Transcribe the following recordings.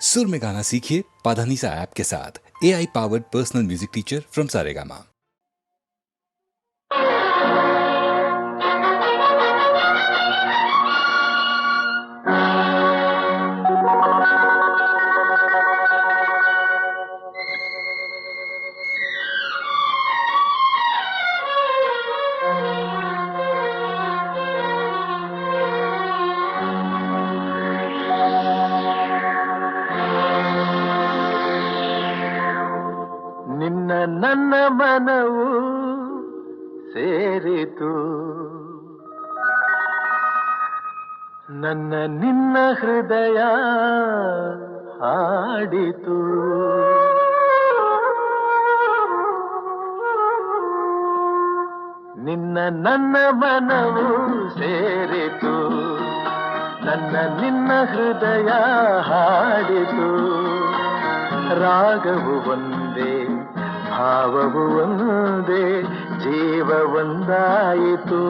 सुर में गाना सीखिए पाधानीसा ऐप के साथ। AI powered personal music teacher from Saregama. ನನ್ನ ಮನವು ಸೇರಿತು, ನನ್ನ ನಿನ್ನ ಹೃದಯ ಹಾಡಿತು. ನಿನ್ನ ನನ್ನ ಮನವು ಸೇರಿತು, ನನ್ನ ನಿನ್ನ ಹೃದಯ ಹಾಡಿತು. ರಾಗವು ಒಂದೇ, ಭಾವವು ಒಂದೇ, ಜೀವ ಒಂದಾಯಿತು,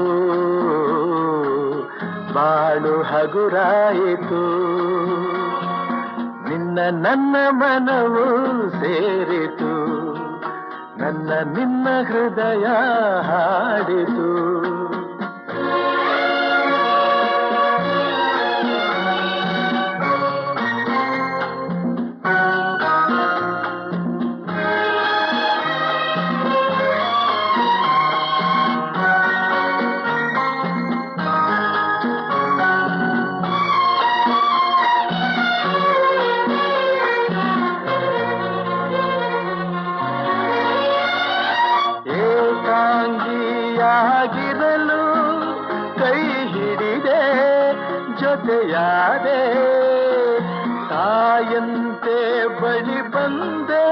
ಬಾಳು ಹಗುರಾಯಿತು. ನಿನ್ನ ನನ್ನ ಮನವು ಸೇರಿತು, ನನ್ನ ನಿನ್ನ ಹೃದಯ ಹಾಡಿತು. ಏಕಾಂಗಿಯಾಗಿರಲು ಕೈ ಹಿಡಿದೆ, ಜೊತೆಯಾದೆ, ತಾಯಂತೆ ಬಳಿ ಬಂದೆ,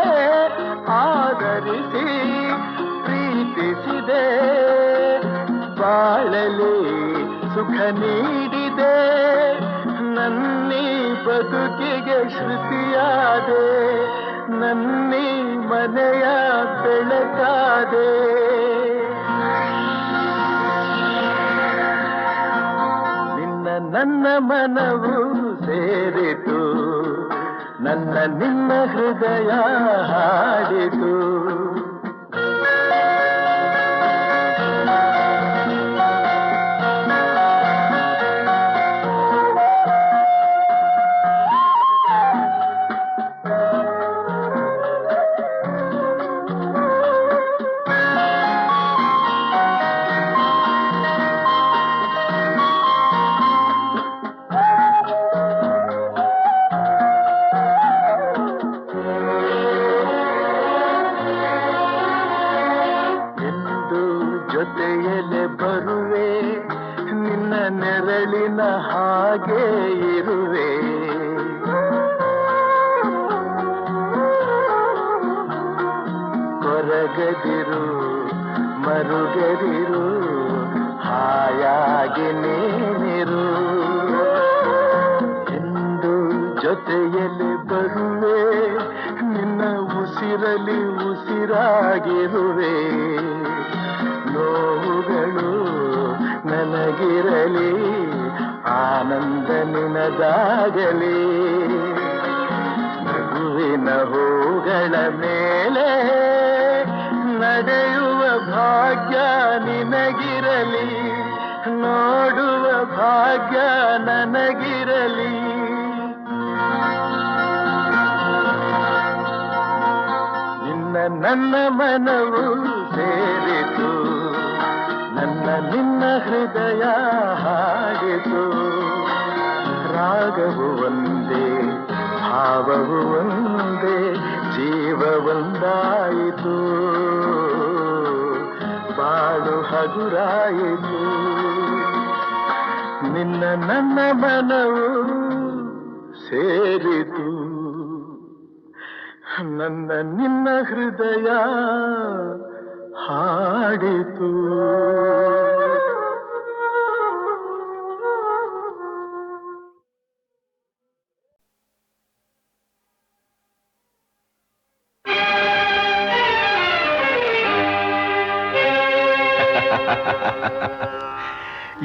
ಆದರಿಸಿ ಪ್ರೀತಿಸಿದೆ. ಬಾಳಲಿ ಸುಖ ನೀಡಿದೆ, ನನ್ನೀ ಬದುಕಿಗೆ ಶ್ರುತಿಯಾದೆ, ನನ್ನೀ ಮನೆಯ ಬೆಳಕಾದೆ. ನಿನ್ನ ನನ್ನ ಮನವು ಸೇರಿತು, ನನ್ನ ನಿನ್ನ ಹೃದಯ ಹಾಡಿತು. ಜೊತೆಯಲ್ಲೇ ಬರುವೆ, ನಿನ್ನ ನೆರಳಿನ ಹಾಗೆ ಇರುವೆ. ಕೊರಗದಿರು ಮರುಗದಿರು, ಹಾಯಾಗಿ ನೀನಿರು. ಎಂದು ಜೊತೆಯಲ್ಲಿ ಬರುವೆ, ನಿನ್ನ ಉಸಿರಲಿ ಉಸಿರಾಗಿರುವೆ. ನೋವುಗಳು ನನಗಿರಲಿ, ಆನಂದ ನಿನದಾಗಲಿ. ನಗುವಿನ ಹೂಗಳ ಮೇಲೆ ನಡೆಯುವ ಭಾಗ್ಯ ನಿನಗಿರಲಿ, ನೋಡುವ ಭಾಗ್ಯ ನನಗಿರಲಿ. ನಿನ್ನ ನನ್ನ ಮನವು ಸೇರಿತು, ನನ್ನ ನಿನ್ನ ಹೃದಯ ಹಾಡಿತು. ರಾಗವು ಒಂದೇ, ಭಾವವು ಒಂದೇ, ಜೀವ ಒಂದಾಯಿತು, ಬಾಳು ಹಗುರಾಯಿತು. ನಿನ್ನ ನನ್ನ ಮನವು ಸೇರಿತು, ನನ್ನ ನಿನ್ನ ಹೃದಯ ಹಾಡಿತು.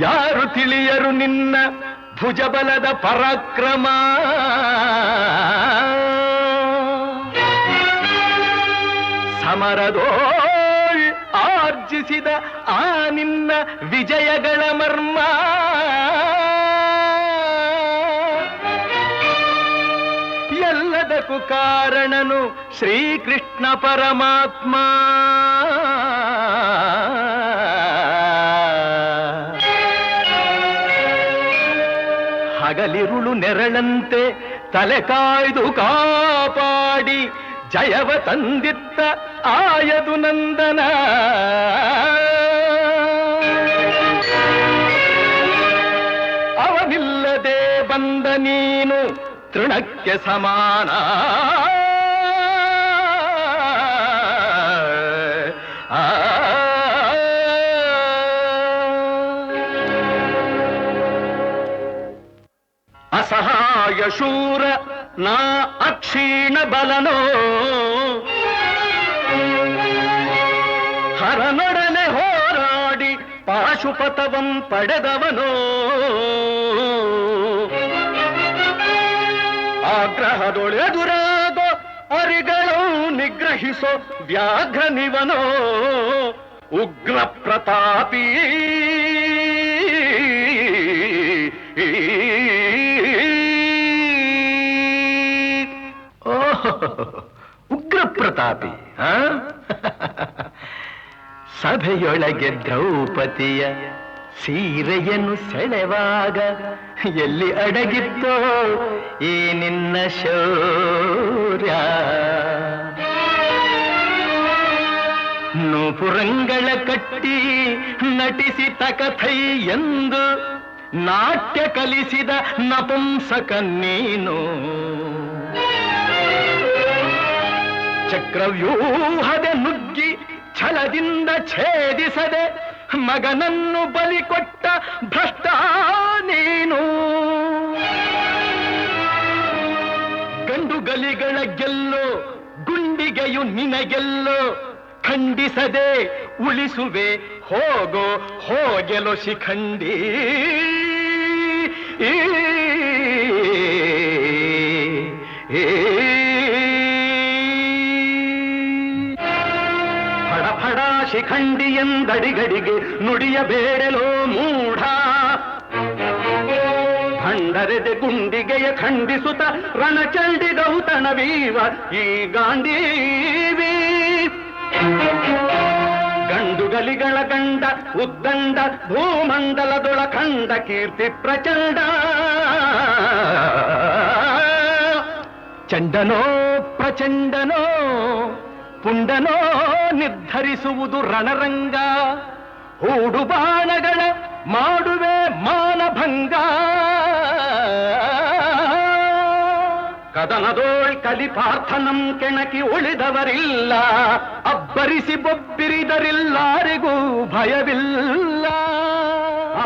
ಯಾರು ತಿಳಿಯರು ನಿನ್ನ ಭುಜಬಲದ ಪರಾಕ್ರಮ, ಸಮರದೋ ಆರ್ಜಿಸಿದ ಆ ನಿನ್ನ ವಿಜಯಗಳ ಮರ್ಮ ಎಲ್ಲದಕ್ಕೂ ಕಾರಣನು ಶ್ರೀಕೃಷ್ಣ ಪರಮಾತ್ಮ. ಹಗಲಿರುಳು ನೆರಳಂತೆ ತಲೆ ಕಾಯ್ದು ಕಾಪಾಡಿ ಜಯವ ತಂದಿತ್ತ ಆಯದು ನಂದನ. ಅವನಿಲ್ಲದೆ ಬಂದ ನೀನು ತೃಣಕ್ಕೆ ಸಮಾನ. ಅಸಹಾಯ ಶೂರ ನಾ ಅಕ್ಷೀಣ ಬಲನೋ ಹರನೊಡನೆ ಹೋರಾಡಿ ಪಾಶುಪತವಂ ಪಡೆದವನೋ ಆಗ್ರಹದೊಳೆದುರಾಗೋ ಅರಿಗಳು ನಿಗ್ರಹಿಸೋ ವ್ಯಾಘ್ರನಿವನೋ ಉಗ್ರ ಪ್ರತಾಪಿ ಉಗ್ರ ಪ್ರತಾಪಿ. ಸಭೆಯೊಳಗೆ ದ್ರೌಪದಿಯ ಸೀರೆಯನ್ನು ಸೆಳೆವಾಗ ಎಲ್ಲಿ ಅಡಗಿತ್ತೋ ಈ ನಿನ್ನ ಶೌರ್ಯ. ನೂಪುರಂಗಳ ಕಟ್ಟಿ ನಟಿಸಿ ತಕಥೈ ಎಂದು ನಾಟ್ಯ ಕಲಿಸಿದ ನಪುಂಸಕ ನೀನು. ಚಕ್ರವ್ಯೂಹದ ನುಗ್ಗಿ ಛಲದಿಂದ ಛೇದಿಸದೆ ಮಗನನ್ನು ಬಲಿ ಕೊಟ್ಟ ಭ್ರಷ್ಟ ನೀನು. ಗಂಡುಗಲಿಗಳ ಗೆಲ್ಲೋ ಗುಂಡಿಗೆಯು ನಿನಗೆಲ್ಲೋ ಖಂಡಿಸದೆ ಉಳಿಸುವೆ ಹೋಗೋ ಹೋಗೆಲೋ ಶಿಖಂಡಿ. ಫಡ ಶಿಖಂಡಿ ಎಂದಡಿಗಡಿಗೆ ನುಡಿಯಬೇಡಲೋ ಮೂಢ. ಭಂಡರೆದೆ ಗುಂಡಿಗೆಯ ಖಂಡಿಸುತ್ತ ರಣಚಂಡಿ ಗೌತಣವೀವ ಈ ಗಾಂಧೀವಿ. ಗಂಡುಗಲಿಗಳ ಗಂಡ ಉದ್ದಂಡ ಭೂಮಂಡಲದೊಳ ಖಂಡ ಕೀರ್ತಿ ಪ್ರಚಂಡ. ಚಂಡನೋ ಪ್ರಚಂಡನೋ ಪುಂಡನೋ ನಿರ್ಧರಿಸುವುದು ರಣರಂಗ. ಹೂಡು ಬಾಣಗಳ ಮಾಡುವೆ ಮಾನಭಂಗ. ಕದನದೋಳ್ ಕಲಿಪಾರ್ಥನಂ ಕೆಣಕಿ ಉಳಿದವರಿಲ್ಲ. ಅಬ್ಬರಿಸಿ ಬೊಬ್ಬಿರಿದರಿಲ್ಲಾರಿಗೂ ಭಯವಿಲ್ಲ.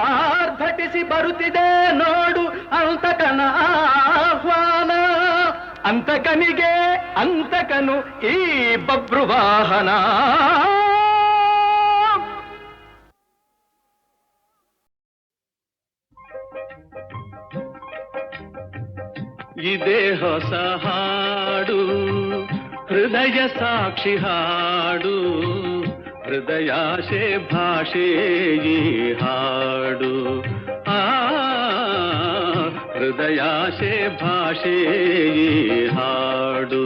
ಆರ್ಭಟಿಸಿ ಬರುತ್ತಿದೆ ನೋಡು ಅಂತಕನ ಆಹ್ವಾನ. ಅಂತಕನಿಗೆ ಅಂತಕನು ಈ ಬಭ್ರುವಾಹನ. ಇದೇ ಹೊಸ ಹಾಡು ಹೃದಯ ಸಾಕ್ಷಿ ಹಾಡು. ಹೃದಯಾಶೆ ಭಾಷೆ ಈ ಹಾಡು. ಹೃದಯಾಶೆ ಭಾಷೆ ಈ ಹಾಡು.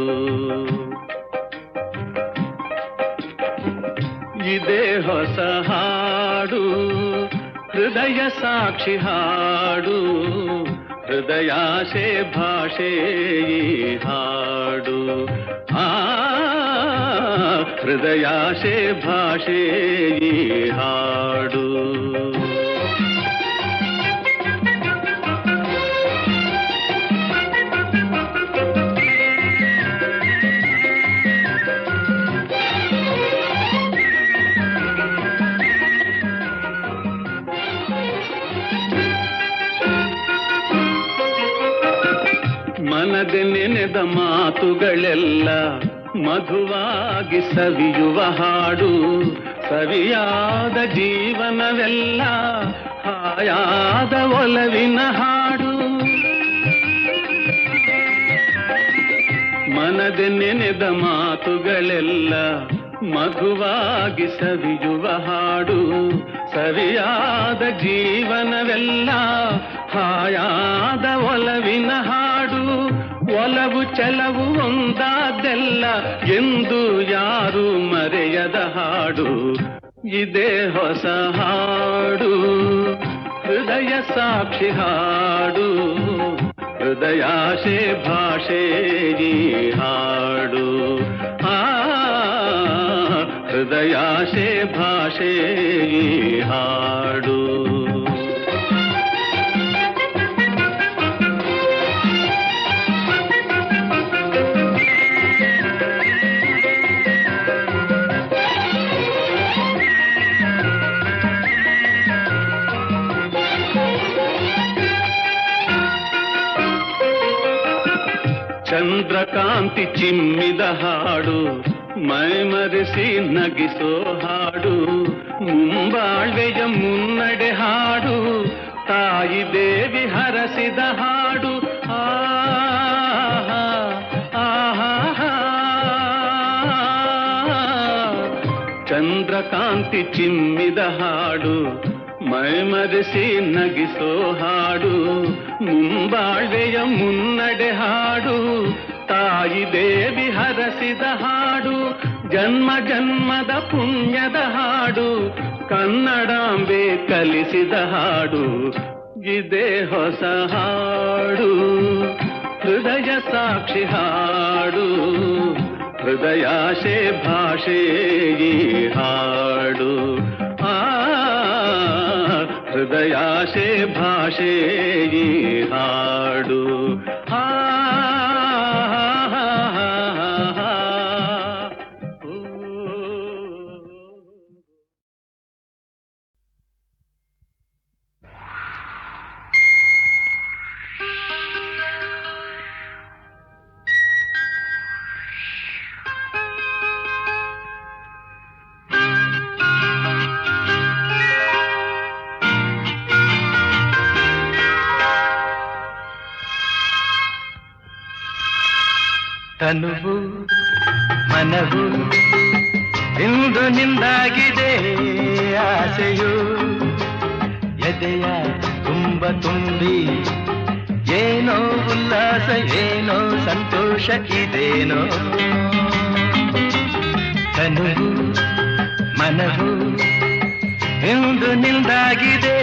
ಇದೇ ಹೊಸ ಹಾಡು ಹೃದಯ ಸಾಕ್ಷಿ ಹಾಡು. ಹೃದಯಾಶೆ ಭಾಷೆ ಈ ಹಾಡು. ಹೃದಯಾಶೆ ಭಾಷೆ ಈ ಹಾಡು. ಮನದೆ ನೆನೆದ ಮಾತುಗಳೆಲ್ಲ ಮಧುವಾಗಿ ಸವಿಯುವ ಹಾಡು. ಸವಿಯಾದ ಜೀವನವೆಲ್ಲ ಹಾಯಾದ ಒಲವಿನ ಹಾಡು. ಮನದೆ ನೆನೆದ ಮಾತುಗಳೆಲ್ಲ ಮಧುವಾಗಿ ಸವಿಯುವ ಹಾಡು, ಸರಿಯಾದ ಜೀವನವೆಲ್ಲ ಹಾಯಾದ ಒಲವಿನ ಹಾಡು. ಒಲವು ಚಲವು ಒಂದಾದೆಲ್ಲ ಎಂದು ಯಾರು ಮರೆಯದ ಹಾಡು. ಇದೇ ಹೊಸ ಹಾಡು, ಹೃದಯ ಸಾಕ್ಷಿ ಹಾಡು, ಹೃದಯಾಶೆ ಭಾಷೆ ಈ ಹಾಡು. ಹೃದಯಾಶೆ ಭಾಷೆ ಈ ಹಾಡು. ಚಂದ್ರಕಾಂತಿ ಚಿಮ್ಮಿದ ಹಾಡು, ಮೈಮರೆಸಿ ನಗಿಸೋ ಹಾಡು. ಮುಂಬಾಳ್ವೆಯ ಮುನ್ನಡೆ ಹಾಡು, ತಾಯಿ ದೇವಿ ಹರಸಿದ ಹಾಡು. ಆಹಾ ಆಹಾ. ಚಂದ್ರಕಾಂತಿ ಚಿಮ್ಮಿದ ಹಾಡು, ಮೈಮರೆಸಿ ನಗಿಸೋ ಹಾಡು. ಮುಂಬಾಳ್ವೆಯ ಮುನ್ನಡೆ ಹಾಡು, ತಾಯಿ ದೇವಿ ಹರಸಿದ ಹಾಡು. ಜನ್ಮ ಜನ್ಮದ ಪುಣ್ಯದ ಹಾಡು, ಕನ್ನಡಾಂಬೆ ಕಲಿಸಿದ ಹಾಡು. ಇದೇ ಹೊಸ ಹಾಡು, ಹೃದಯ ಸಾಕ್ಷಿ ಹಾಡು, ಹೃದಯಾಶೆ ಭಾಷೆ ಈ ಹಾಡು. ಹೃದಯಾಶೆ ಭಾಷೆ ಈ ಹಾಡು. ತನುವು ಮನವು ಇಂದು ನಿಂದಾಗಿದೆ, ಆಸೆಯು ಎದೆಯ ತುಂಬ ತುಂಬಿ ಏನೋ ಉಲ್ಲಾಸ, ಏನೋ ಸಂತೋಷ ಇದೇನೋ. ತನುವು ಮನವು ಇಂದು ನಿಂದಾಗಿದೆ,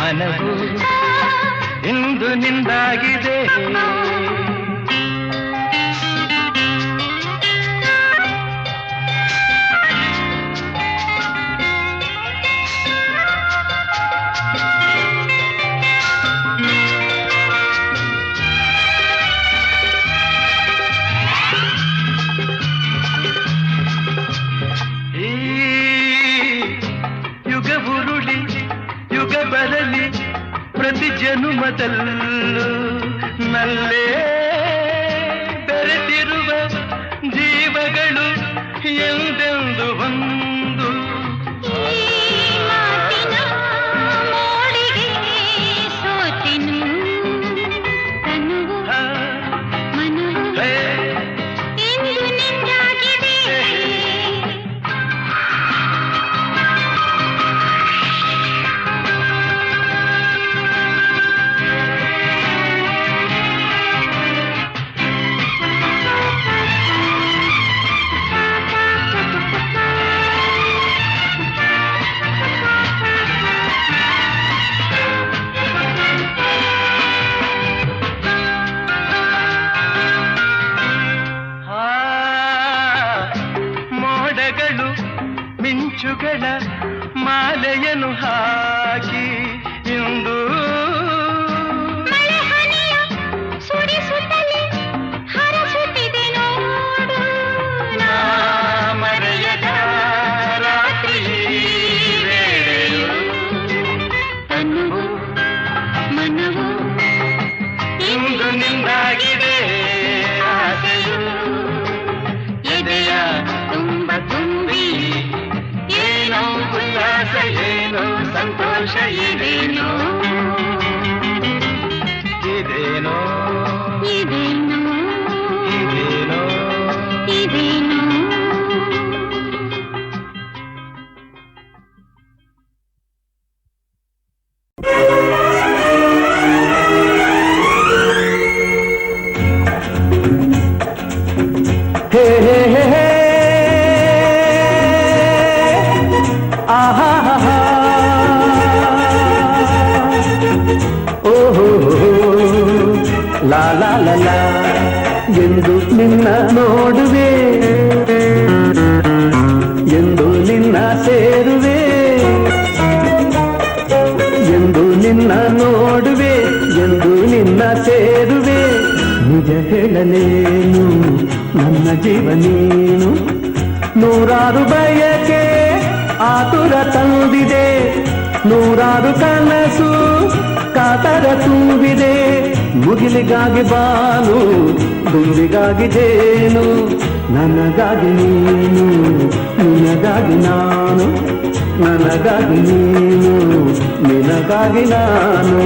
ಮನವು ಇಂದು ನಿಂದಾಗಿದೆ. ಪ್ರತಿ ಜನುಮದಲ್ಲೂ ನಲ್ಲೇ ಬೆರೆತಿರುವ ಜೀವಗಳು ಎಂದೆಂದು ಒಂದು ಮಳೆಗಳ ಮಾಲೆಯನ್ನು ಹಾಕಿ ಇಂದು ಸುರಿಸುತ್ತಲೇ ಹರಸುತ್ತಿದೆ ನೋಡು ನಾ ಮರೆಯದ ರಾತ್ರಿ ವೇಳೆಯು ತನುವು ಮನವು ಇಂದು ನಿಂದಾಗಿದೆ ಆಸೆಯು ಎದೆಯ ತುಂಬ ತುಂಬಿ ಏನೋ ಉಲ್ಲಾಸ ಏನೋ ಸಂತೋಷ ಇದೇನೋ ಇದೇನೋ ಇದೇನೋ ಇದೇನೋ ಇದೇನೋ ಹೇ ಹೇ ಹೇ ಹೇ ಆಹಾ ಹಾ ಹಾ ಓಹೋ ಲಾ ಲಾ ಲಾ ಲಾ ಎಂದು ನಿನ್ನ ನೋಡುವೆ ಎಂದು ನಿನ್ನ ಸೇರುವೆ ಎಂದು ನಿನ್ನ ನೋಡುವೆ ಎಂದು ನಿನ್ನ ಸೇರುವೆ ನಿಜ ಹೇಳಲೇನು ನನ್ನ ಜೀವ ನೀನು ನೂರಾರು ಬಯಕೆ ಆತುರ ತಂದಿದೆ ನೂರಾರು ಕನಸು ಕಾತರ ತುಂಬಿದೆ ಮುಗಿಲಿಗಾಗಿ ಬಾನು ದುಂಬಿಗಾಗಿ ಜೇನು ನನಗಾಗಿ ನೀನು ನಿನಗಾಗಿ ನಾನು ನನಗಾಗಿ ನೀನು ನಿನಗಾಗಿ ನಾನು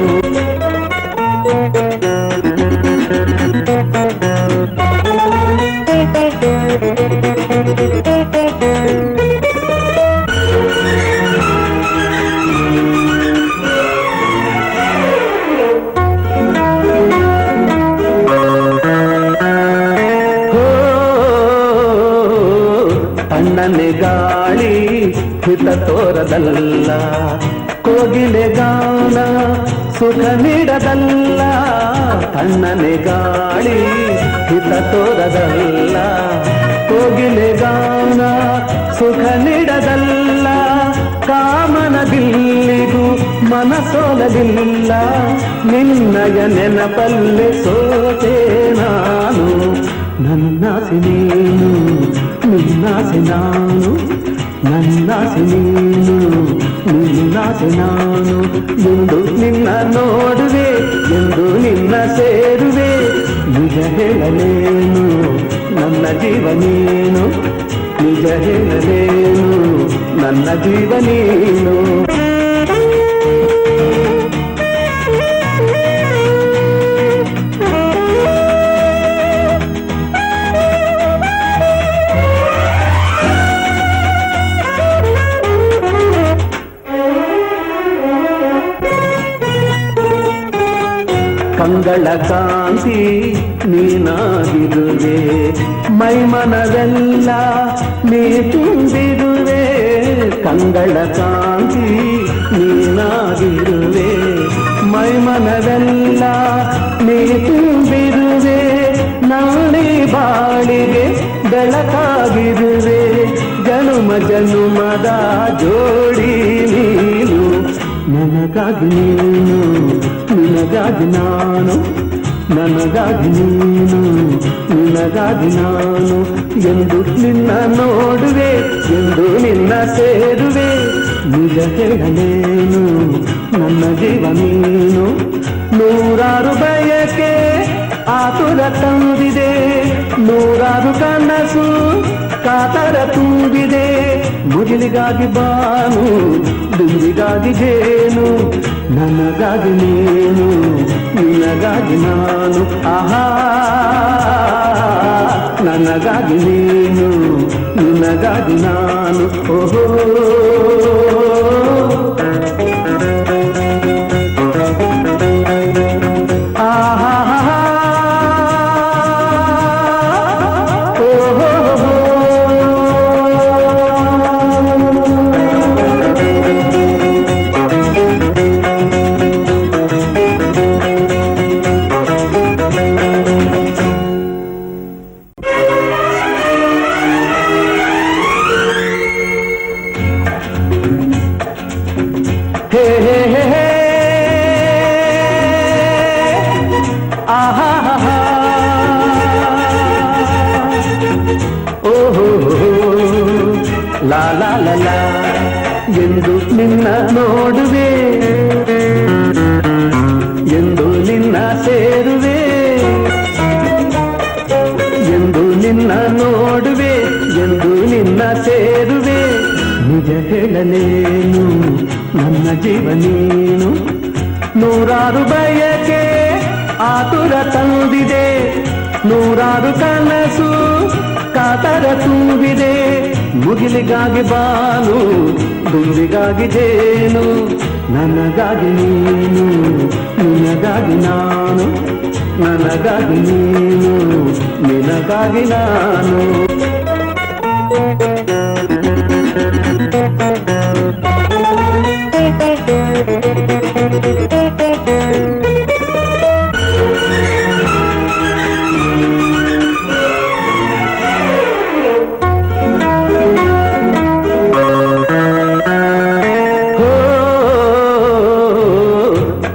ತಣ್ಣನೆ ಗಾಳಿ ಹಿತ ತೋರದಲ್ಲ ಕೋಗಿಲೆ ಗಾನ ಸುಖ ನೀಡದಲ್ಲ ತಣ್ಣನೆ ಗಾಳಿ ಹಿತ ತೋರದಲ್ಲ ಕೋಗಿಲೆ ಗಾನ ಸುಖ ನೀಡದಲ್ಲ ಕಾಮನ ಬಿಲ್ಲಿಗೂ ಮನಸೋಲಲಿಲ್ಲ ನಿನ್ನಯ ನೆನಪಲ್ಲೆ ಸೋತೆ ನಾನು ನನ್ನಾಸೆ ನೀನು ನಿನ್ನಾಸೆ ನಾನು ನನ್ನಾಸೆ ನೀನು ನಿನ್ನಾಸೆ ನಾನು ಎಂದು ನಿನ್ನ ನೋಡುವೆ ಎಂದು ನಿನ್ನ ಸೇರುವೆ ನಿಜ ಹೇಳಲೇನು ನನ್ನ ಜೀವ ನೀನು ನಿಜ ಹೇಳಲೇನು ನನ್ನ ಜೀವ ನೀನು ಕಂಗಳ ಕಾಂತಿ ನೀನಾಗಿರುವೆ ಮೈಮನವೆಲ್ಲ ನೀ ತುಂಬಿರುವೆ ಕಂಗಳ ಕಾಂತಿ ನೀನಾಗಿರುವೆ ಮೈಮನವೆಲ್ಲ ನೀ ತುಂಬಿರುವೆ ನಾಳೆ ಬಾಳಿಗೆ ಬೆಳಕಾಗಿರುವೆ ಜನುಮ ಜನುಮದ ಜೋಡಿ ನೀನು ನನಗಾಗಿ ನೀನು ನಿನಗಾಗಿ ನಾನು ನನಗಾಗಿ ನೀನು ನಿನಗಾಗಿ ನಾನು ಎಂದು ನಿನ್ನ ನೋಡುವೆ ಎಂದು ನಿನ್ನ ಸೇರುವೆ ನಿಜ ಹೇಳಲೇನು ನನ್ನ ಜೀವ ನೀನು ನೂರಾರು ಬಯಕೆ ಆತುರ ತಂದಿದೆ ನೂರಾರು ಕನಸು ಕಾತರ ತುಂಬಿದೆ ಮುಗಿಲಿಗಾಗಿ ಬಾನು ದುಂಬಿಗಾಗಿ ಜೇನು ನನಗಾಗಿ ನೀನು ನಿನಗಾಗಿ ನಾನು ಆಹಾ ನನಗಾಗಿ ನೀನು ನಿನಗಾಗಿ ನಾನು ಓಹೋ ಎಂದು ನಿನ್ನ ನೋಡುವೆ, ಎಂದು ನಿನ್ನ ಸೇರುವೆ, ಎಂದು ನಿನ್ನ ನೋಡುವೆ, ಎಂದು ನಿನ್ನ ಸೇರುವೆ. ನಿಜ ಹೇಳಲೇನು ನನ್ನ ಜೀವ ನೀನು, ನೂರಾರು ಬಯಕೆ ಆತುರ ತಂದಿದೆ, ನೂರಾರು ಕನಸು ಕಾತರ ತುಂಬಿದೆ. ಮುಗಿಲಿಗಾಗಿ ಬಾನು, ದುಂಬಿಗಾಗಿ ಜೇನು, ನನಗಾಗಿ ನೀನು, ನಿನಗಾಗಿ ನಾನು, ನನಗಾಗಿ ನೀನು, ನಿನಗಾಗಿ ನಾನು.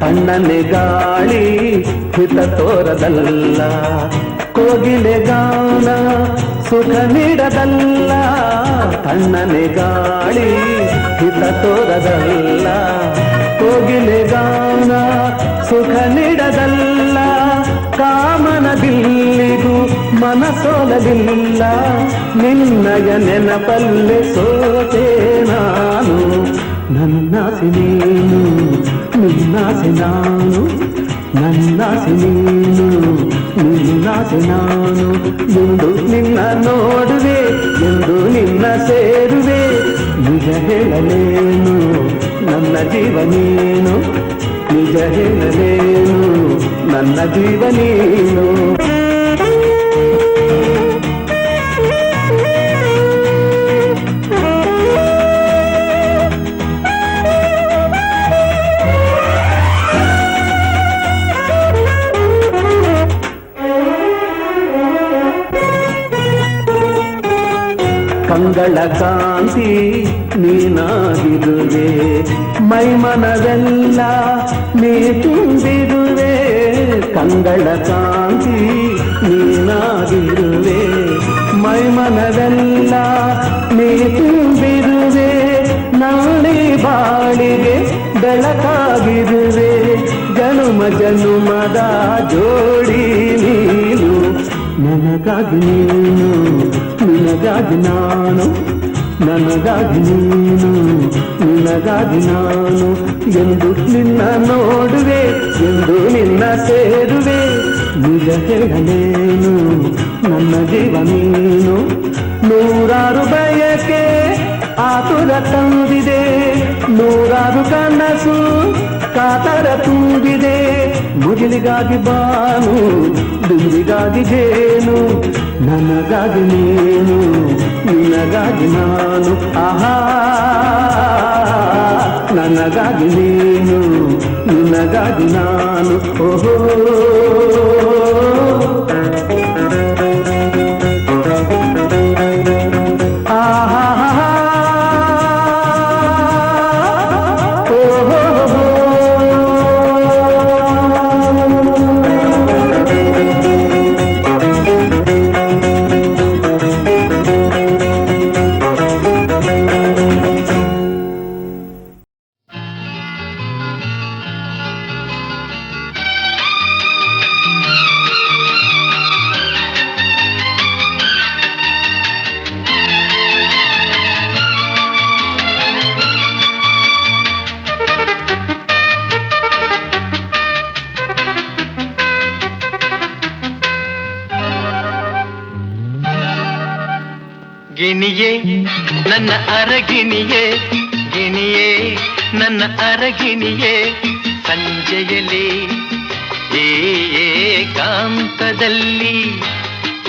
ತಣ್ಣನೆ ಗಾಳಿ ಹಿತ ತೋರದಲ್ಲ, ಕೋಗಿಲೆ ಗಾನ ಸುಖ ನೀಡದಲ್ಲ. ತಣ್ಣನೆ ಗಾಳಿ ಹಿತ ತೋರದಲ್ಲ, ಕೋಗಿಲೆ ಗಾನ ಸುಖ ನೀಡದಲ್ಲ. ಕಾಮನ ಬಿಲ್ಲಿಗೂ ಮನಸೋಲಲಿಲ್ಲ, ನಿನ್ನಯ ನೆನಪಲ್ಲೆ ಸೋತೆ ನಾನು. ನನ್ನಾಸೆ ನೀನು, ನಿನ್ನಾಸೆ ನಾನು, ನನ್ನಾಸೆ ನೀನು, ನಿನ್ನಾಸೆ ನಾನು. ಎಂದು ನಿನ್ನ ನೋಡುವೆ, ಎಂದು ನಿನ್ನ ಸೇರುವೆ. ನಿಜ ಹೇಳಲೇನು ನನ್ನ ಜೀವ ನೀನು, ನಿಜ ಹೇಳಲೇನು ನನ್ನ ಜೀವ ನೀನು. ಕಂಗಳ ಕಾಂತಿ ನೀನಾಗಿರುವೆ, ಮೈಮನವೆಲ್ಲ ನೀ ತುಂಬಿರುವೆ. ಕಂಗಳ ಕಾಂತಿ ನೀನಾಗಿರುವೆ, ಮೈಮನವೆಲ್ಲ ನೀ ತುಂಬಿರುವೆ. ನಾಳೆ ಬಾಳಿಗೆ ಬೆಳಕಾಗಿರುವೆ, ಜನುಮ ಜನುಮದ ಜೋಡಿ ನೀನು. ನನಗಾಗಿ ನೀನು, ನಿನಗಾಗಿ ನಾನು, ನನಗಾಗಿ ನೀನು, ನಿನಗಾಗಿ ನಾನು. ಎಂದು ನಿನ್ನ ನೋಡುವೆ, ಎಂದು ನಿನ್ನ ಸೇರುವೆ. ನಿಜ ಹೇಳಲೇನು ನನ್ನ ಜೀವ ನೀನು, ನೂರಾರು ಬಯಕೆ ಆತುರ ತಂದಿದೆ, ನೂರಾರು ಕನಸು ಕಾತರ ತುಂಬಿದೆ. ಮುಗಿಲಿಗಾಗಿ ಬಾನು, ದುಂಬಿಗಾಗಿ ಜೇನು, ನನಗಾಗಿ ನೀನು, ನಿನಗಾಗಿ ನಾನು. ಆಹಾ, ನನಗಾಗಿ ನೀನು, ನಿನಗಾಗಿ ನಾನು. ಓಹೋ ಗಿಣಿಯೇ ನನ್ನ ಅರಗಿಣಿಯೇ, ಗಿಣಿಯೇ ನನ್ನ ಅರಗಿಣಿಯೇ. ಸಂಜೆಯಲ್ಲಿ ಏಕಾಂತದಲ್ಲಿ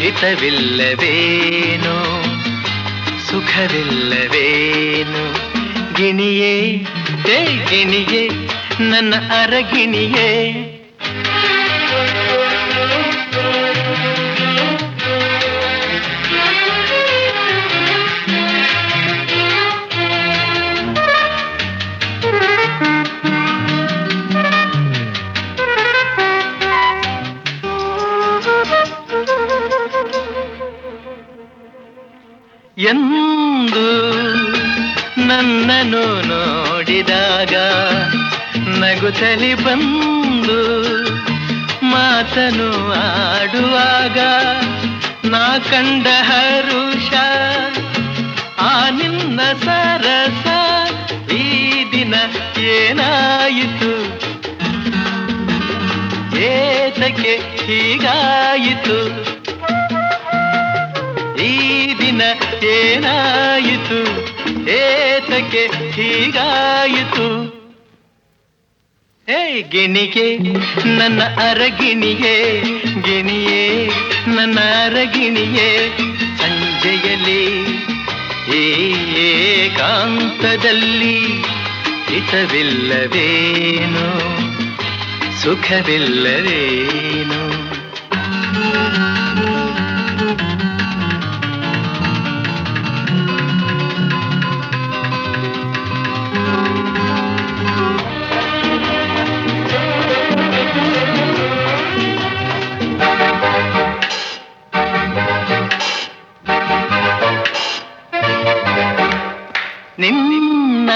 ಹಿತವಿಲ್ಲವೇನೋ, ಸುಖವಿಲ್ಲವೇನು. ಗಿಣಿಯೇ ಹೇ ಗಿಣಿಯೇ ನನ್ನ ಅರಗಿಣಿಯೇ. ಎಂದು ನನ್ನ ನಿನ್ನನ್ನು ನೋಡಿದಾಗ ನಗುತ್ತಲಿ ಬಂದು ಮಾತನು ಆಡುವಾಗ ನಾ ಕಂಡ ಹರುಷ ಆ ನಿನ್ನ ಸರಸ ಈ ದಿನ ಏನಾಯಿತು ಏತಕ್ಕೆ ಹೀಗಾಯಿತು ಈ ದಿನ ಏನಾಯಿತು ಏತಕ್ಕೆ ಹೀಗಾಯಿತು ಹೇ ಗಿಣಿಗೆ ನನ್ನ ಅರಗಿಣಿಯೇ ಗಿಣಿಯೇ ನನ್ನ ಅರಗಿಣಿಯೇ ಸಂಜೆಯಲ್ಲಿ ಏಕಾಂತದಲ್ಲಿ ಹಿತವಿಲ್ಲವೇನೋ ಸುಖವಿಲ್ಲವೇನೋ ನಿನ್ನ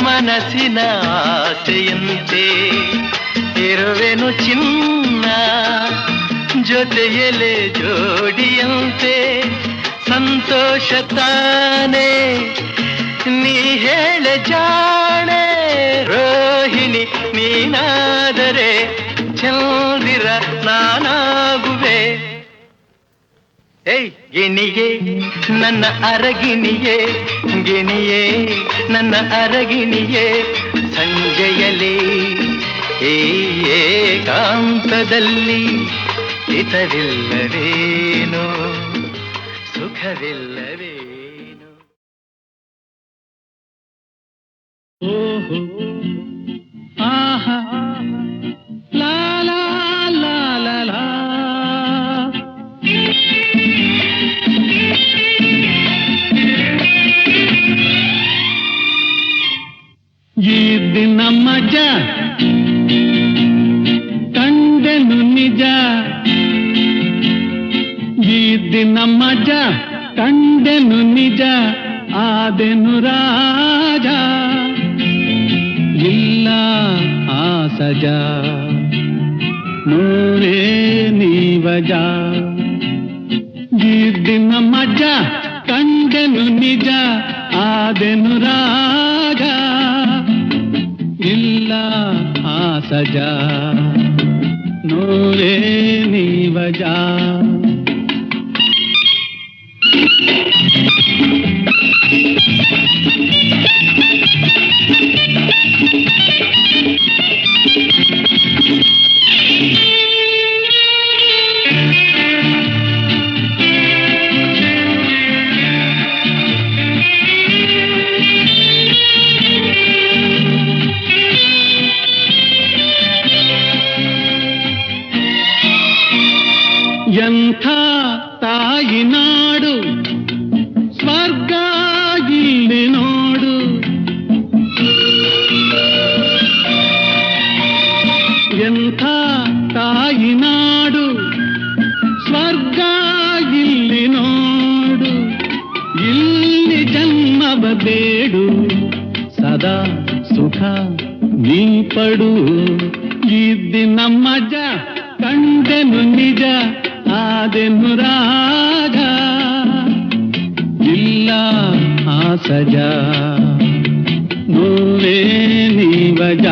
ಮನಸ್ಸಿನ ಆಸೆಯಂತೆ ಇರುವೆನು ಚಿನ್ನ ಜೊತೆಯಲೆ ಜೋಡಿಯಂತೆ ಸಂತೋಷ ತಾನೇ ನೀ ಹೇಳ ಜಾಣೆ ರೋಹಿಣಿ ನೀನಾದರೆ ಚಂದಿರ ನಾನಾಗುವೆ ಏಯ್ ಗಿಣಿಯೇ ನನ್ನ ಅರಗಿಣಿಯೇ ಗಿಣಿಯೇ ನನ್ನ ಅರಗಿಣಿಯೇ ಸಂಜೆಯಲ್ಲಿ ಏಕಾಂತದಲ್ಲಿ ಹಿತವಿಲ್ಲವೇನೋ ಸುಖವಿಲ್ಲವೇನೋ ಓಹೋ ಆಹಾ ಲಾ ಲಾ ಲಾ ಲಾ ಲಾ ಈ ದಿನ ಮಜಾ ಕಂಡೆನು ನಿಜ ಈ ದಿನ ಮಜಾ ಕಂಡೆನು ನಿಜ ಆದೆನು ರಾಜ ಇಲ್ಲ ಆ ಸಜಾ ನೂರೇ ನೀವಜ ಈ ದಿನ ಮಜಾ ಕಂಡೆನು ನಿಜ ಆದೆನು ರಾಜ ಇಲ್ಲ ಆ ಸಜಾ ನೂರೇ ನೀವಜ ಎಂಥ ತಾಯಿ ನಾಡು ಸ್ವರ್ಗ ಇಲ್ಲಿ ನೋಡು ಎಂಥ ತಾಯಿ ನಾಡು ಸ್ವರ್ಗ ಇಲ್ಲಿ ನೋಡು ಇಲ್ಲಿ ಜನ್ಮವ ಬೇಡು ಸದಾ ಸುಖ ನೀ ಪಡು ಈ ದಿನ ಮಜ ಕಂಡೆನು ನಿಜ ಆದೆನು ರಾಗ ಇಲ್ಲ ಆ ಸಜಾ ನೂರೇ ನೀವಜ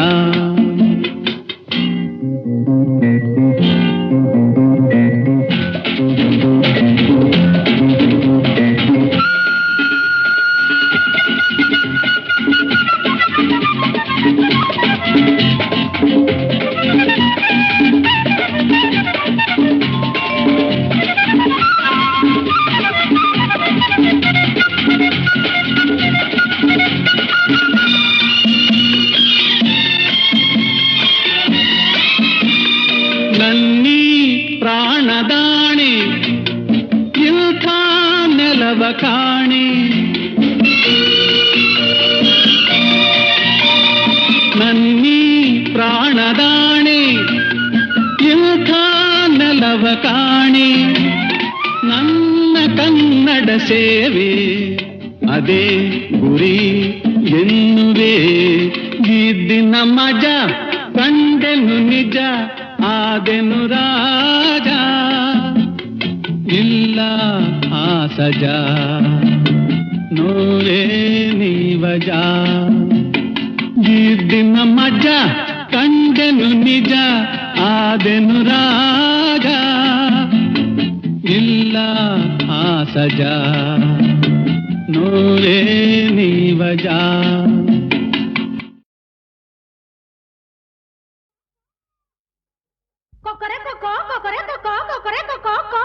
ನನ್ನೀ ಪ್ರಾಣದಾಣೆ ಇಂಥ ನೆಲವ ಕಾಣೆ ನನ್ನೀ ಪ್ರಾಣದಾಣೆ ಇಂಥ ನೆಲವ ಕಾಣೆ ನನ್ನ ಕನ್ನಡ ಸೇವೆ ಅದೇ ಗುರಿ ಮಜ ಕಂಡೆನು ನಿಜ ಆದೆನು ರಾಜ ಇಲ್ಲ ಆ ಸಜಾ ನೋವೇ ನೀವಜ ಈ ದಿನ ಮಜ ಕಂಡೆನು ನಿಜ ಆದೆನು ರಾಜ ಇಲ್ಲ ಆ ಸಜಾ ನೋವೇ ನೀವಜ ಕೊಕ್ಕರೆ ಕೊಕ್ಕೋ ಕೊಕ್ಕರೆ ಕೊಕ್ಕೋ ಕೊಕ್ಕರೆ ಕೊಕ್ಕೋ ಕೋ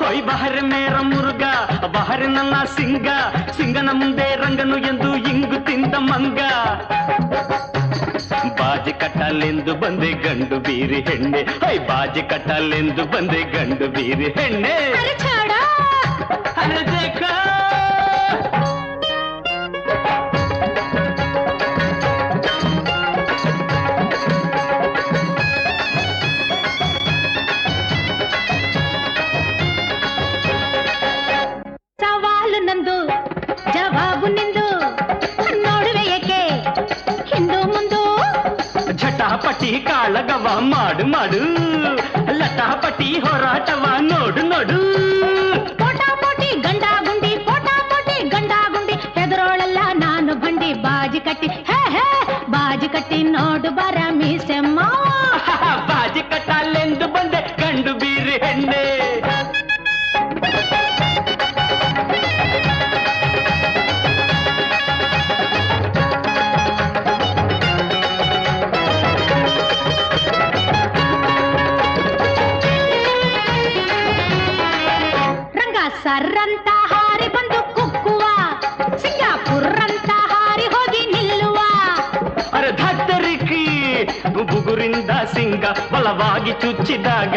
ಹೊಯ್ ಬಹರೆ ಮೇರ ಮುರುಗ ಬಹರೆ ನನ್ನ ಸಿಂಗ ಸಿಂಗನ ಮುಂದೆ ರಂಗನು ಎಂದು ಇಂಗು ತಿಂದ ಮಂಗ ಬಾಜಿ ಕಟ್ಟಲೆಂದು ಬಂದೆ ಗಂಡು ಬೀರಿ ಹೆಣ್ಣೆ ಹೊಯ್ ಬಾಜಿ ಕಟ್ಟಲೆಂದು ಬಂದೆ ಗಂಡು ಬೀರಿ ಹೆಣ್ಣೆ ಅರೆ ದೇಖ ಪಟ್ಟಿ ಕಾಳಗವ ಮಾಡು ಮಾಡು ಲಟಾಪಟಿ ಹೋರಾಟವ ನೋಡು ನೋಡು ಪೋಟಾಪೋಟಿ ಗಂಡಾಗುಂಡಿ ಪೋಟಾಪೋಟಿ ಗಂಡಾಗುಂಡಿ ಹೆದರೋಳಲ್ಲ ನಾನು ಬಂಡಿ ಬಾಜಿ ಕಟ್ಟಿ ಹೇ ಹೇ ಬಾಜಿ ಕಟ್ಟಿ ನೋಡು ಬರ ಮೀಸೆಮ್ಮ ಬಾಜಿ ಕಟ್ಟಲೆಂದು ಬಂದೆ ಗಂಡು ಬೀರಿ ಹೆಣ್ಣೆ ಸರ್ರಂತ ಹಾರಿ ಬಂದು ಕುಕ್ಕುವ ಸಿಂಗಾಪುರಂತ ಹಾರಿ ಹೋಗಿ ನಿಲ್ಲುವ ಅರೆ ಧತ್ತರಿಕಿ ಬುಗುರಿಂದ ಸಿಂಗ ಬಲವಾಗಿ ಚುಚ್ಚಿದಾಗ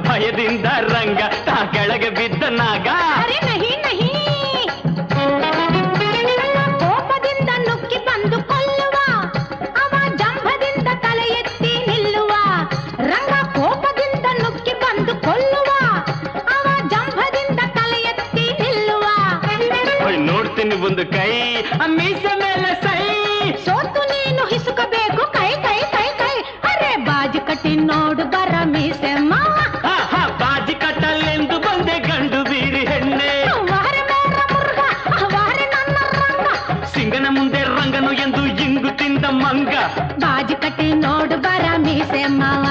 ಭಯದಿಂದ ರಂಗ ತಾ ಕೆಳಗೆ ಬಿದ್ದ ನಾಗ ಅರೆ ನಹಿ ನಹಿ ಕೋಪದಿಂದ ನುಗ್ಗಿ ಬಂದು ಕೊಲ್ಲುವ ಅವ ಜಂಭದಿಂದ ತಲೆ ಎತ್ತಿ ನಿಲ್ಲುವ ರಂಗ ಕೋಪದಿಂದ ನುಗ್ಗಿ ಬಂದು ಕೊಲ್ಲುವ ನೋಡ್ತೀನಿ ಒಂದು ಕೈ ಮೀಸೆ ಮೇಲೆ ಸೈ ಸೋತು ನೀನು ಹಿಸುಕಬೇಕು ಕೈ ಕೈ ಕೈ ಕೈ ಅರೆ ಬಾಜಿ ಕಟ್ಟಿ ನೋಡು ಬರ ಮೀಸೆ ಬಾಜಿ ಕಟ್ಟಲೆಂದು ಬಂದೆ ಗಂಡು ಬೀರಿ ಹೆಣ್ಣೆ ವಾರೆ ಮೇರ ಮುರುಗ ವಾರೆ ನನ್ನ ರಂಗ ಸಿಂಗನ ಮುಂದೆ ರಂಗನು ಎಂದು ಇಂಗು ತಿಂದ ಮಂಗ ಬಾಜಿ ಕಟ್ಟಿ ನೋಡು ಬರ ಮೀಸೆ ಮಾವ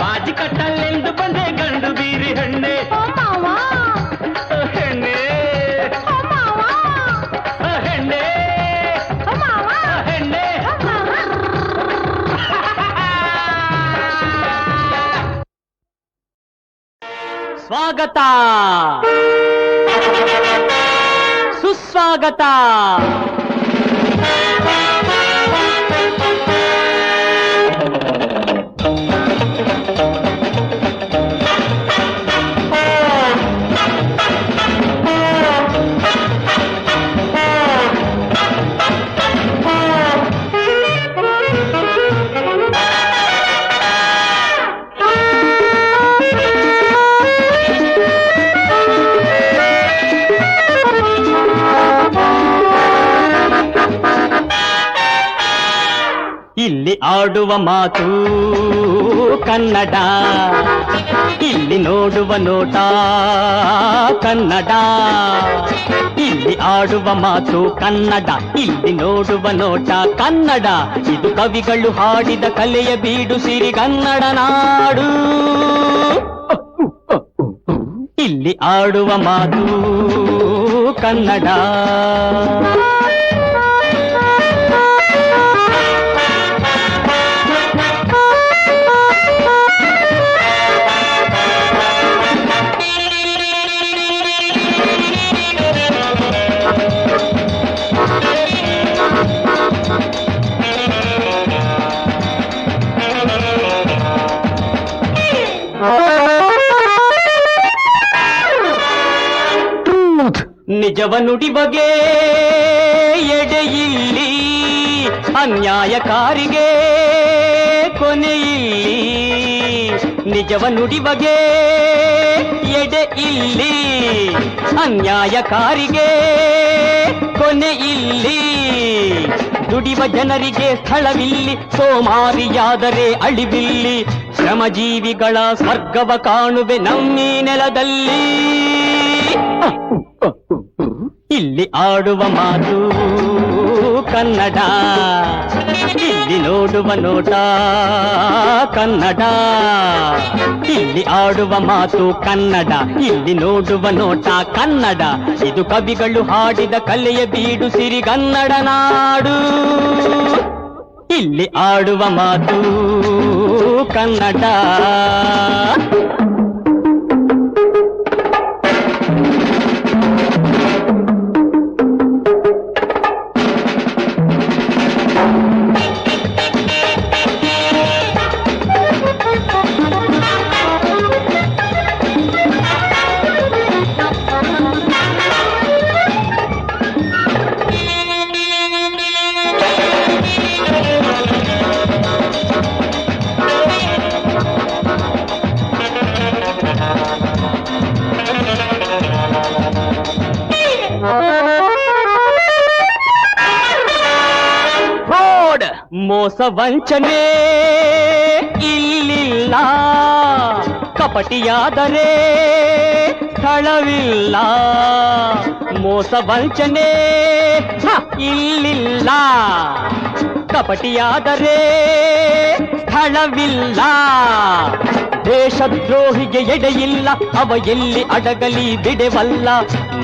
ಬಾಜಿ ಕಟ್ಟಲೆಂದು ಬಂದೆ ಗಂಡು ಬೀರಿ ಹೆಣ್ಣೆ ಓ ಮಾವ ಹೆಣ್ಣೆ ಹೆಣ್ಣೆ ಮಾವ ಹೆಣ್ಣೆ ಸ್ವಾಗತ ಸುಸ್ವಾಗತ ಇಲ್ಲಿ ಆಡುವ ಮಾತು ಕನ್ನಡ, ಇಲ್ಲಿ ನೋಡುವ ನೋಟ ಕನ್ನಡ. ಇಲ್ಲಿ ಆಡುವ ಮಾತು ಕನ್ನಡ, ಇಲ್ಲಿ ನೋಡುವ ನೋಟ ಕನ್ನಡ. ಇದು ಕವಿಗಳು ಹಾಡಿದ ಕಲೆಯ ಬೀಡು ಸಿರಿಗನ್ನಡ ನಾಡು. ಇಲ್ಲಿ ಆಡುವ ಮಾತು ಕನ್ನಡ. ನಿಜವ ನುಡಿಬಗೆ ಎಡೆಯಿಲ್ಲಿ, ಅನ್ಯಾಯಕಾರಿಗೆ ಕೊನೆಯಿಲ್ಲಿ. ನಿಜವ ನುಡಿಬಗೆ ಎಡೆ ಇಲ್ಲಿ, ಅನ್ಯಾಯಕಾರಿಗೆ ಕೊನೆ ಇಲ್ಲಿ. ದುಡಿವ ಜನರಿಗೆ ಸ್ಥಳವಿಲ್ಲಿ, ಸೋಮಾರಿಯಾದರೆ ಅಳಿವಿಲ್ಲಿ. ಶ್ರಮಜೀವಿಗಳ ಸ್ವರ್ಗವ ಕಾಣುವೆ ನಮ್ಮೀ ನೆಲದಲ್ಲಿ. ಇಲ್ಲಿ ಆಡುವ ಮಾತು ಕನ್ನಡ, ಇಲ್ಲಿ ನೋಡುವ ನೋಟ ಕನ್ನಡ. ಇಲ್ಲಿ ಆಡುವ ಮಾತು ಕನ್ನಡ, ಇಲ್ಲಿ ನೋಡುವ ನೋಟ ಕನ್ನಡ. ಇದು ಕವಿಗಳು ಹಾಡಿದ ಕಲೆಯ ಬೀಡು ಸಿರಿಗನ್ನಡ ನಾಡು. ಇಲ್ಲಿ ಆಡುವ ಮಾತು ಕನ್ನಡ. ಮೋಸ ವಂಚನೆ ಇಲ್ಲಿಲ್ಲ, ಕಪಟಿಯಾದರೆ ಸ್ಥಳವಿಲ್ಲ. ಮೋಸ ವಂಚನೆ ಇಲ್ಲಿಲ್ಲ, ಕಪಟಿಯಾದರೆ ಸ್ಥಳವಿಲ್ಲ. ದೇಶದ್ರೋಹಿಗೆ ಎಡೆಯಿಲ್ಲ, ಅವ ಎಲ್ಲಿ ಅಡಗಲಿ ಬಿಡೆವಲ್ಲ.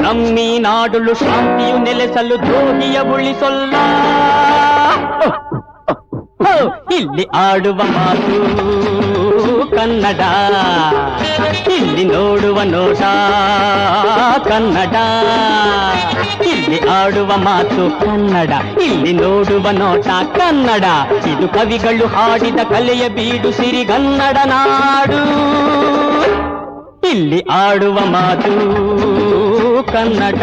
ನಮ್ಮೀ ನಾಡುಳು ಶಾಂತಿಯು ನೆಲೆಸಲು ದ್ರೋಹಿಯ ಉಳಿಸೊಲ್ಲ. ಇಲ್ಲಿ ಆಡುವ ಮಾತು ಕನ್ನಡ, ಇಲ್ಲಿ ನೋಡುವ ನೋಟ ಕನ್ನಡ. ಇಲ್ಲಿ ಆಡುವ ಮಾತು ಕನ್ನಡ, ಇಲ್ಲಿ ನೋಡುವ ನೋಟ ಕನ್ನಡ. ಇದು ಕವಿಗಳು ಹಾಡಿದ ಕಲೆಯ ಬೀಡು ಸಿರಿಗನ್ನಡ ನಾಡು. ಇಲ್ಲಿ ಆಡುವ ಮಾತು ಕನ್ನಡ.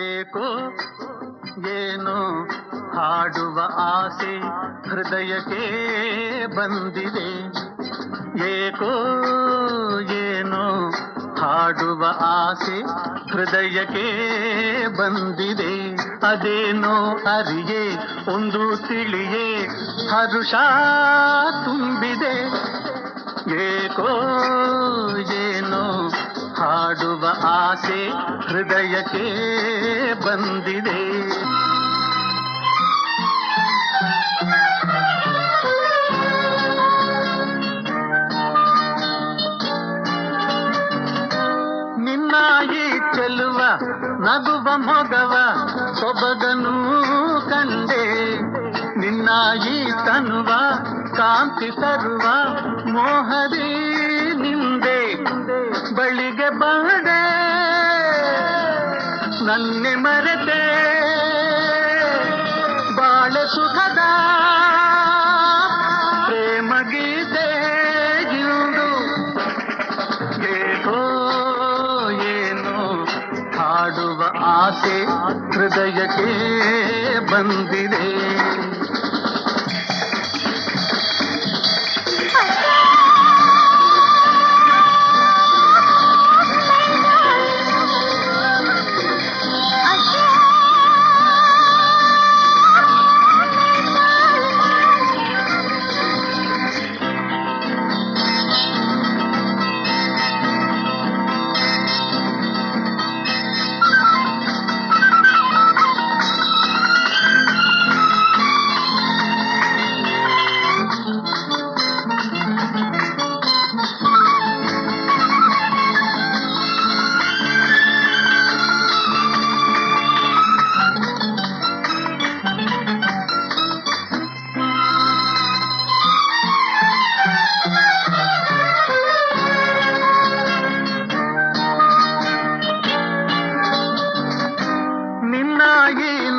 ಏಕೋ ಏನೋ ಹಾಡುವ ಆಸೆ ಹೃದಯಕ್ಕೆ ಬಂದಿದೆ. ಏಕೋ ಏನೋ ಹಾಡುವ ಆಸೆ ಹೃದಯಕ್ಕೆ ಬಂದಿದೆ. ಅದೇನೋ ಅರಿಯೇ ಒಂದು ತಿಳಿಯೇ ಹರುಷ ತುಂಬಿದೆ. ಏಕೋ ಏನೋ ಹಾಡುವ ಆಸೆ ಹೃದಯಕ್ಕೆ ಬಂದಿದೆ. ನಿನ್ನ ಈ ಚೆಲುವ ನಗುವ ಮೊಗವ ಸೊಬಗನು ಕಂಡೆ. ನಿನ್ನ ಈ ತನುವ ಕಾಂತಿ ತರುವ ಮೋಹದಿ ನಿಂದೆ. ಬಳಿಗೆ ಬಂದೆ ನನ್ನೆ ಮರೆತೆ ಬಾಳೆ ಸುಖದ ಪ್ರೇಮ ಗೀತೆ ಇಂದು. ಏಕೋ ಏನೋ ಹಾಡುವ ಆಸೆ ಹೃದಯಕ್ಕೆ ಬಂದಿದೆ.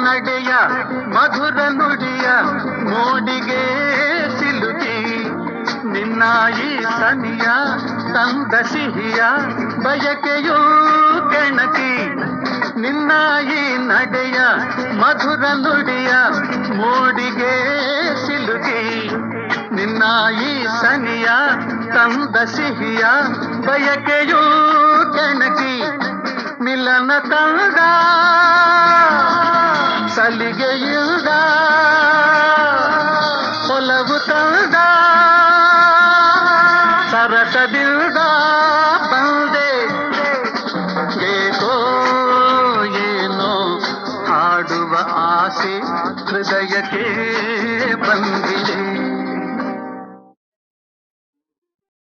ನಡೆಯ ಮಧುರ ನುಡಿಯ ಮೋಡಿಗೆ ಸಿಲುಕಿ ನಿನ್ನ ಈ ಸನಿಯ ತಂದ ಸಿಹಿಯ ಬಯಕೆಯೂ ಕೆಣಕಿ ನಿನ್ನ ಈ ನಡೆಯ ಮಧುರ ನುಡಿಯ ಮೋಡಿಗೆ ಸಿಲುಕಿ ನಿನ್ನ ಈ ಸನಿಯ ತಂದ ಸಿಹಿಯ ಬಯಕೆಯೂ ಕೆಣಕಿ ಮಿಲನ ತಂದ ಸಲಿಗೆಯಿಲ್ದ ಒಲವು ತಂದ ಸರಸದಿಲ್ದ ಬಂದೆ ಏಕೋ ಏನೋ ಹಾಡುವ ಆಸೆ ಹೃದಯಕ್ಕೆ